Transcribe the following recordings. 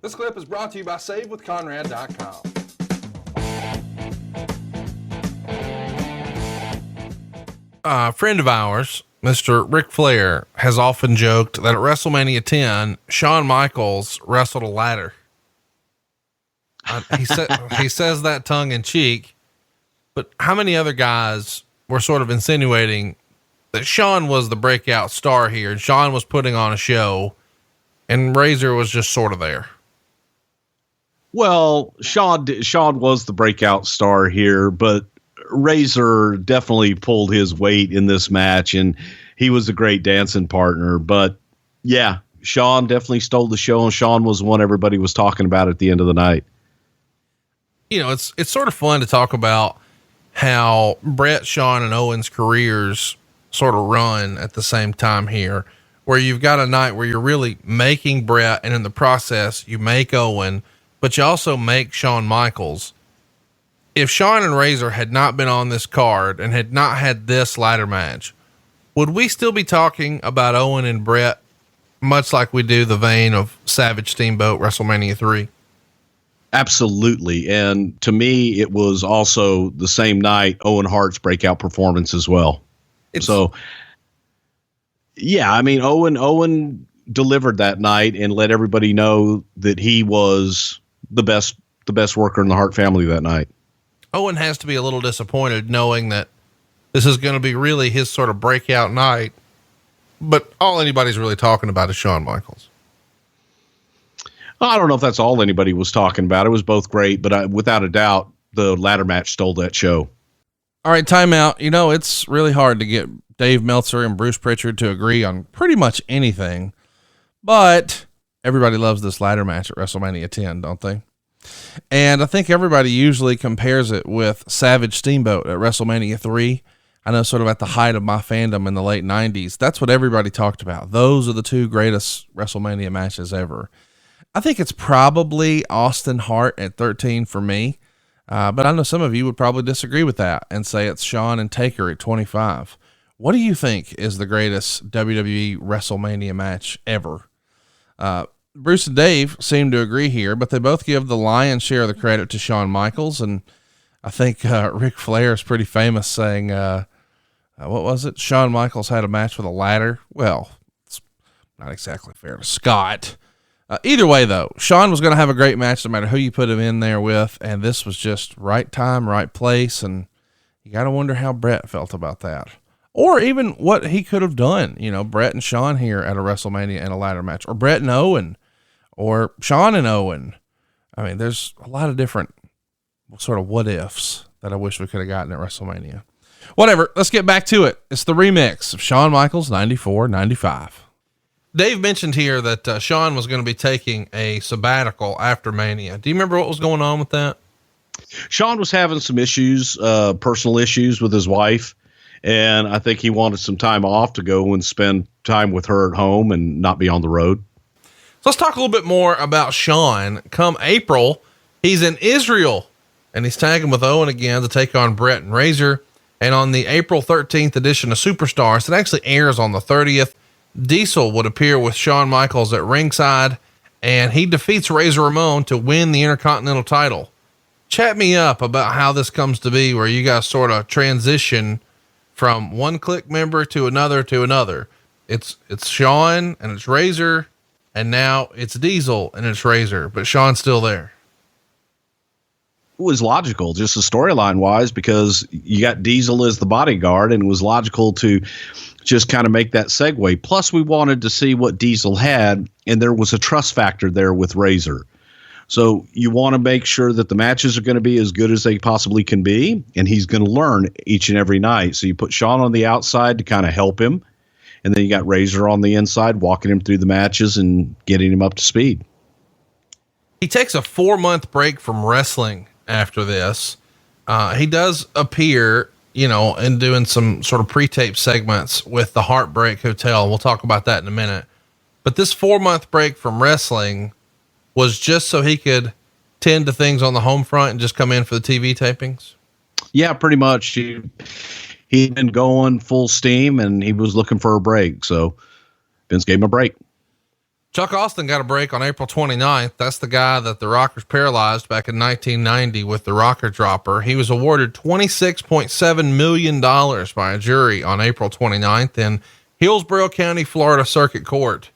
This clip is brought to you by SaveWithConrad.com. A friend of ours, Mr. Ric Flair, has often joked that at WrestleMania 10, Shawn Michaels wrestled a ladder. He says that tongue in cheek, but how many other guys were sort of insinuating that Shawn was the breakout star here and Shawn was putting on a show and Razor was just sort of there? Well, Shawn was the breakout star here, but Razor definitely pulled his weight in this match, and he was a great dancing partner. But yeah, Shawn definitely stole the show, and Shawn was the one everybody was talking about at the end of the night. You know, it's sort of fun to talk about how Bret, Shawn, and Owen's careers sort of run at the same time here, where you've got a night where you're really making Bret, and in the process you make Owen, but you also make Shawn Michaels. If Shawn and Razor had not been on this card and had not had this ladder match, would we still be talking about Owen and Bret much like we do the vein of Savage Steamboat WrestleMania 3? Absolutely. And to me, it was also the same night Owen Hart's breakout performance as well. So yeah, I mean, Owen delivered that night and let everybody know that he was the best worker in the Hart family that night. Owen has to be a little disappointed knowing that this is going to be really his sort of breakout night, but all anybody's really talking about is Shawn Michaels. I don't know if that's all anybody was talking about. It was both great, but without a doubt, the ladder match stole that show. All right, timeout. You know, it's really hard to get Dave Meltzer and Bruce Prichard to agree on pretty much anything, but everybody loves this ladder match at WrestleMania 10, don't they? And I think everybody usually compares it with Savage Steamboat at WrestleMania 3. I know, sort of at the height of my fandom in the late 90s, that's what everybody talked about. Those are the two greatest WrestleMania matches ever. I think it's probably Austin Hart at 13 for me. But I know some of you would probably disagree with that and say it's Shawn and Taker at 25. What do you think is the greatest WWE WrestleMania match ever? Bruce and Dave seem to agree here, but they both give the lion's share of the credit to Shawn Michaels. And I think Ric Flair is pretty famous saying, what was it? Shawn Michaels had a match with a ladder. Well, it's not exactly fair to Scott. Either way, though, Shawn was going to have a great match no matter who you put him in there with. And this was just right time, right place. And you got to wonder how Bret felt about that. Or even what he could have done, you know, Bret and Shawn here at a WrestleMania and a ladder match, or Bret and Owen, or Shawn and Owen. I mean, there's a lot of different sort of what ifs that I wish we could have gotten at WrestleMania. Whatever. Let's get back to it. It's the remix of Shawn Michaels 94-95. Dave mentioned here that Shawn was going to be taking a sabbatical after Mania. Do you remember what was going on with that? Shawn was having some issues, personal issues with his wife. And I think he wanted some time off to go and spend time with her at home and not be on the road. So let's talk a little bit more about Shawn. Come April, he's in Israel and he's tagging with Owen again to take on Bret and Razor. And on the April 13th edition of Superstars, that actually airs on the 30th, Diesel would appear with Shawn Michaels at ringside, and he defeats Razor Ramon to win the Intercontinental title. Chat me up about how this comes to be, where you guys sort of transition from one Click member to another. It's Shawn and it's Razor, and now it's Diesel and it's Razor, but Shawn's still there. It was logical, just the storyline wise, because you got Diesel as the bodyguard, and it was logical to just kind of make that segue. Plus we wanted to see what Diesel had, and there was a trust factor there with Razor. So you want to make sure that the matches are going to be as good as they possibly can be, and he's going to learn each and every night. So you put Shawn on the outside to kind of help him, and then you got Razor on the inside, walking him through the matches and getting him up to speed. He takes a 4-month break from wrestling after this. He does appear, you know, and doing some sort of pre-tape segments with the Heartbreak Hotel. We'll talk about that in a minute, but this 4-month break from wrestling was just so he could tend to things on the home front and just come in for the TV tapings. Yeah, pretty much. He'd been going full steam and he was looking for a break. So Vince gave him a break. Chuck Austin got a break on April 29th. That's the guy that the Rockers paralyzed back in 1990 with the rocker dropper. He was awarded $26.7 million by a jury on April 29th in Hillsborough County, Florida Circuit Court.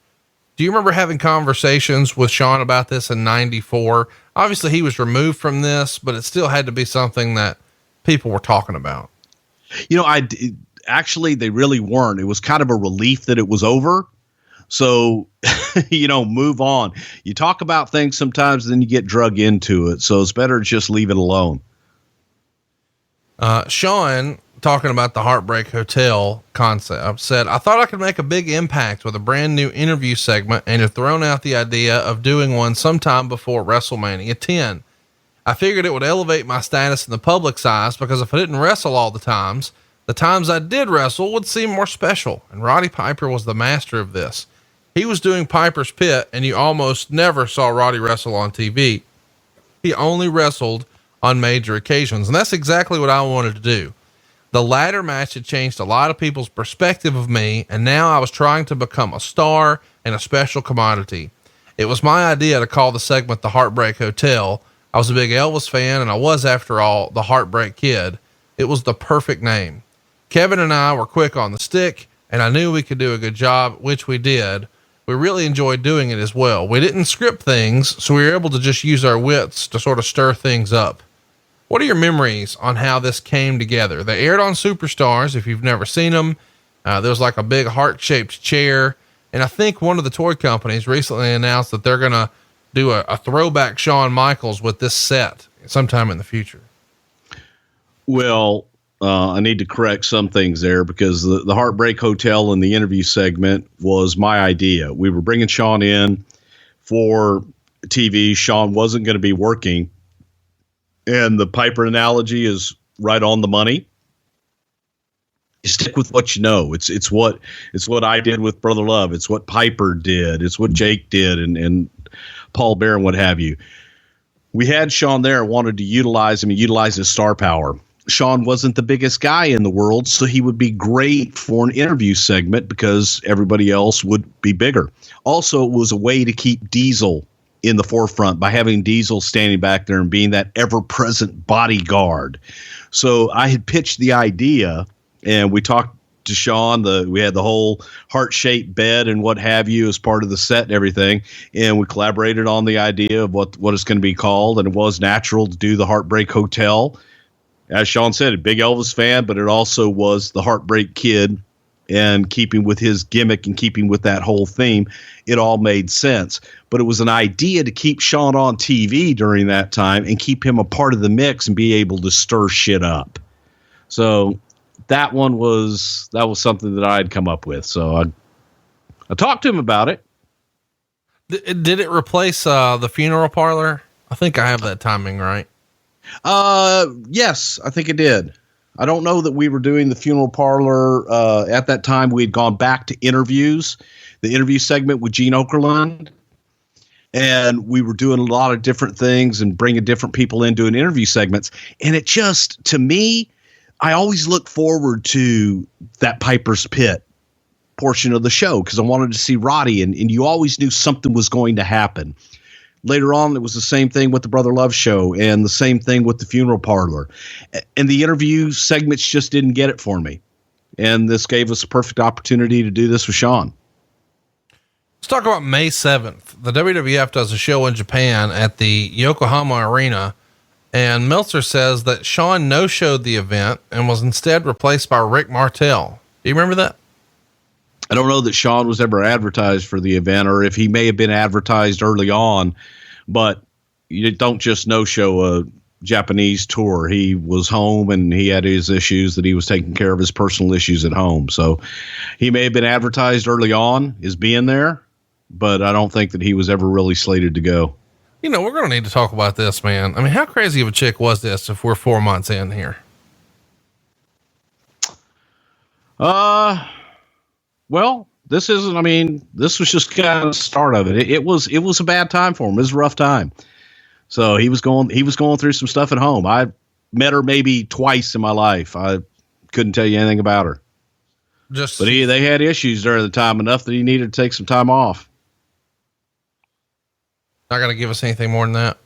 Do you remember having conversations with Shawn about this in 94? Obviously he was removed from this, but it still had to be something that people were talking about. Actually, they really weren't. It was kind of a relief that it was over. So, move on. You talk about things sometimes, then you get drug into it. So it's better to just leave it alone. Shawn, talking about the Heartbreak Hotel concept, said, I thought I could make a big impact with a brand new interview segment and have thrown out the idea of doing one sometime before WrestleMania 10. I figured it would elevate my status in the public's eyes because if I didn't wrestle all the times I did wrestle would seem more special. And Roddy Piper was the master of this. He was doing Piper's Pit and you almost never saw Roddy wrestle on TV. He only wrestled on major occasions. And that's exactly what I wanted to do. The ladder match had changed a lot of people's perspective of me. And now I was trying to become a star and a special commodity. It was my idea to call the segment the Heartbreak Hotel. I was a big Elvis fan and I was, after all, the Heartbreak Kid. It was the perfect name. Kevin and I were quick on the stick and I knew we could do a good job, which we did. We really enjoyed doing it as well. We didn't script things, so we were able to just use our wits to sort of stir things up. What are your memories on how this came together? They aired on Superstars. If you've never seen them, there was like a big heart-shaped chair. And I think one of the toy companies recently announced that they're going to do a throwback Shawn Michaels with this set sometime in the future. Well, I need to correct some things there because the Heartbreak Hotel in the interview segment was my idea. We were bringing Shawn in for TV. Shawn wasn't going to be working. And the Piper analogy is right on the money. You stick with what you know. It's what I did with Brother Love. It's what Piper did. It's what Jake did and Paul Bear and what have you. We had Shawn there, wanted to utilize him and utilize his star power. Shawn wasn't the biggest guy in the world, so he would be great for an interview segment because everybody else would be bigger. Also, it was a way to keep Diesel in the forefront by having Diesel standing back there and being that ever-present bodyguard. So I had pitched the idea, and we talked to Shawn. We had the whole heart-shaped bed and what have you as part of the set and everything, and we collaborated on the idea of what it's going to be called, and it was natural to do the Heartbreak Hotel. As Shawn said, a big Elvis fan, but it also was the Heartbreak Kid, and keeping with his gimmick and keeping with that whole theme, it all made sense. But it was an idea to keep Shawn on TV during that time and keep him a part of the mix and be able to stir shit up. So that was something that I had come up with. So I talked to him about it. Did it replace the funeral parlor? I think I have that timing right. Yes, I think it did. I don't know that we were doing the funeral parlor. At that time, we had gone back to interviews, the interview segment with Gene Okerlund, and we were doing a lot of different things and bringing different people in doing interview segments. And it just, to me, I always look forward to that Piper's Pit portion of the show because I wanted to see Roddy, and you always knew something was going to happen. Later on, it was the same thing with the Brother Love show and the same thing with the funeral parlor. And the interview segments just didn't get it for me. And this gave us a perfect opportunity to do this with Shawn. Let's talk about May 7th. The WWF does a show in Japan at the Yokohama Arena. And Meltzer says that Shawn no-showed the event and was instead replaced by Rick Martel. Do you remember that? I don't know that Shawn was ever advertised for the event or if he may have been advertised early on, but you don't just no-show a Japanese tour. He was home and he had his issues that he was taking care of, his personal issues at home. So he may have been advertised early on as being there, but I don't think that he was ever really slated to go. We're going to need to talk about this, man. I mean, how crazy of a chick was this if we're 4 months in here? Well, this was just kind of the start of it. It was a bad time for him. It was a rough time. So he was going through some stuff at home. I met her maybe twice in my life. I couldn't tell you anything about her. But they had issues during the time enough that he needed to take some time off. Not going to give us anything more than that.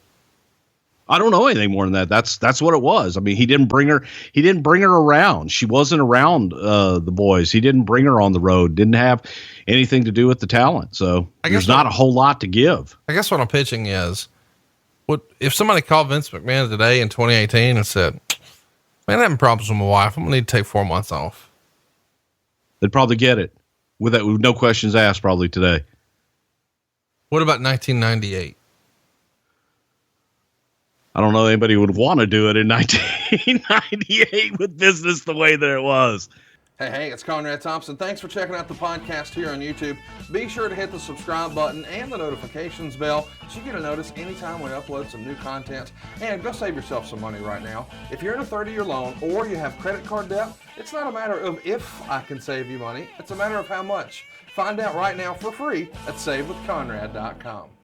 I don't know anything more than that. That's what it was. I mean, he didn't bring her around. She wasn't around the boys. He didn't bring her on the road. Didn't have anything to do with the talent. So there's not a whole lot to give. I guess what I'm pitching is, if somebody called Vince McMahon today in 2018 and said, "Man, I'm having problems with my wife. I'm gonna need to take 4 months off," they'd probably get it with no questions asked. Probably today. What about 1998? I don't know anybody would want to do it in 1998 with business the way that it was. Hey, it's Conrad Thompson. Thanks for checking out the podcast here on YouTube. Be sure to hit the subscribe button and the notifications bell so you get a notice anytime we upload some new content. And go save yourself some money right now. If you're in a 30-year loan or you have credit card debt, it's not a matter of if I can save you money. It's a matter of how much. Find out right now for free at SaveWithConrad.com.